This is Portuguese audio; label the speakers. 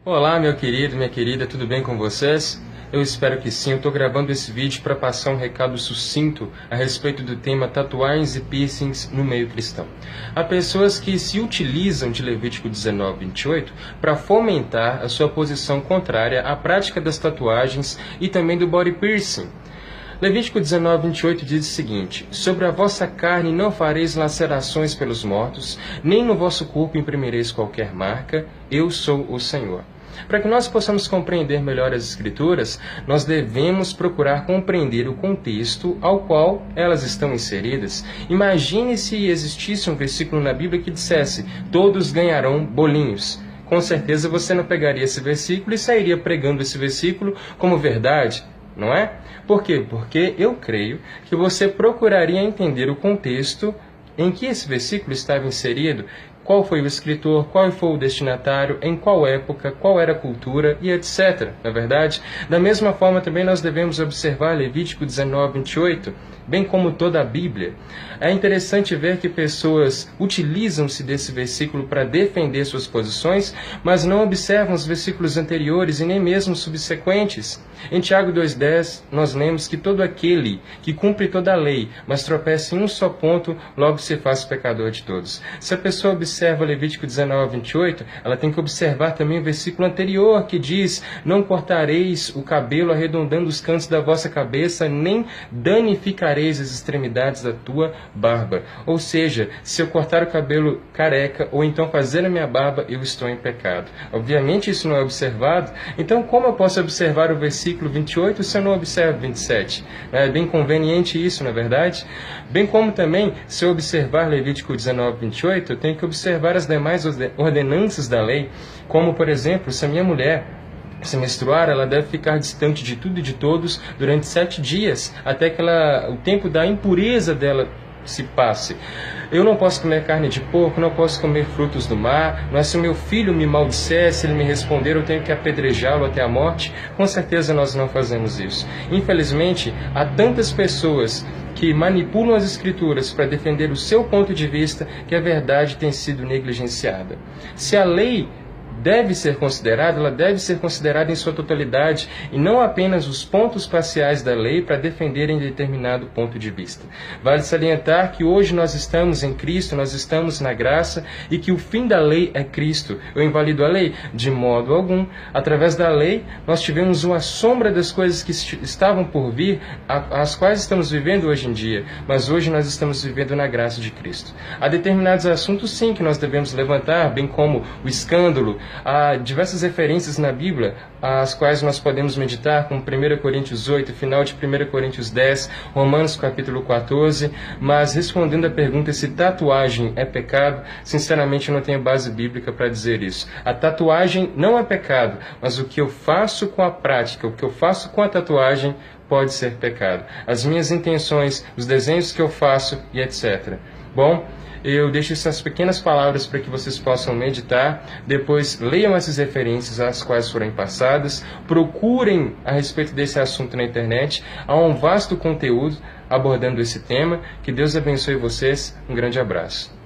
Speaker 1: Olá, meu querido, minha querida, tudo bem com vocês? Eu espero que sim. Eu estou gravando esse vídeo para passar um recado sucinto a respeito do tema tatuagens e piercings no meio cristão. Há pessoas que se utilizam de Levítico 19:28 para fomentar a sua posição contrária à prática das tatuagens e também do body piercing. Levítico 19:28 diz o seguinte: sobre a vossa carne não fareis lacerações pelos mortos, nem no vosso corpo imprimireis qualquer marca, eu sou o Senhor. Para que nós possamos compreender melhor as Escrituras, nós devemos procurar compreender o contexto ao qual elas estão inseridas. Imagine se existisse um versículo na Bíblia que dissesse: todos ganharão bolinhos. Com certeza você não pegaria esse versículo e sairia pregando esse versículo como verdade, não é? Por quê? Porque eu creio que você procuraria entender o contexto em que esse versículo estava inserido, qual foi o escritor, qual foi o destinatário, em qual época, qual era a cultura e etc. Na verdade, da mesma forma também nós devemos observar Levítico 19:28, bem como toda a Bíblia. É interessante ver que pessoas utilizam-se desse versículo para defender suas posições, mas não observam os versículos anteriores e nem mesmo subsequentes. Em Tiago 2:10, nós lemos que todo aquele que cumpre toda a lei, mas tropeça em um só ponto, logo se faz pecador de todos. Se a pessoa observa Levítico 19:28, ela tem que observar também o versículo anterior, que diz: não cortareis o cabelo arredondando os cantos da vossa cabeça, nem danificareis as extremidades da tua barba. Ou seja, se eu cortar o cabelo careca, ou então fazer a minha barba, eu estou em pecado. Obviamente isso não é observado, então como eu posso observar o versículo 28 se eu não observo 27? É bem conveniente isso, não é verdade? Bem como também, se eu observar Levítico 19:28, eu tenho que observar as demais ordenanças da lei, como, por exemplo, se a minha mulher se menstruar, ela deve ficar distante de tudo e de todos durante 7 dias, até que o tempo da impureza dela se passe. Eu não posso comer carne de porco, não posso comer frutos do mar. Mas se o meu filho me maldisser, se ele me responder, eu tenho que apedrejá-lo até a morte. Com certeza nós não fazemos isso. Infelizmente, há tantas pessoas que manipulam as Escrituras para defender o seu ponto de vista que a verdade tem sido negligenciada. Se a lei deve ser considerada, ela deve ser considerada em sua totalidade e não apenas os pontos parciais da lei para defenderem determinado ponto de vista. Vale salientar que hoje nós estamos em Cristo, nós estamos na graça e que o fim da lei é Cristo. Eu invalido a lei? De modo algum. Através da lei, nós tivemos uma sombra das coisas que estavam por vir, as quais estamos vivendo hoje em dia, mas hoje nós estamos vivendo na graça de Cristo. Há determinados assuntos, sim, que nós devemos levantar, bem como o escândalo. Há diversas referências na Bíblia, as quais nós podemos meditar, como 1 Coríntios 8, final de 1 Coríntios 10, Romanos capítulo 14, mas respondendo à pergunta se tatuagem é pecado, sinceramente eu não tenho base bíblica para dizer isso. A tatuagem não é pecado, mas o que eu faço com a prática, o que eu faço com a tatuagem pode ser pecado. As minhas intenções, os desenhos que eu faço e etc. Bom, eu deixo essas pequenas palavras para que vocês possam meditar, depois leiam essas referências às quais forem passadas, procurem a respeito desse assunto na internet, há um vasto conteúdo abordando esse tema. Que Deus abençoe vocês, um grande abraço.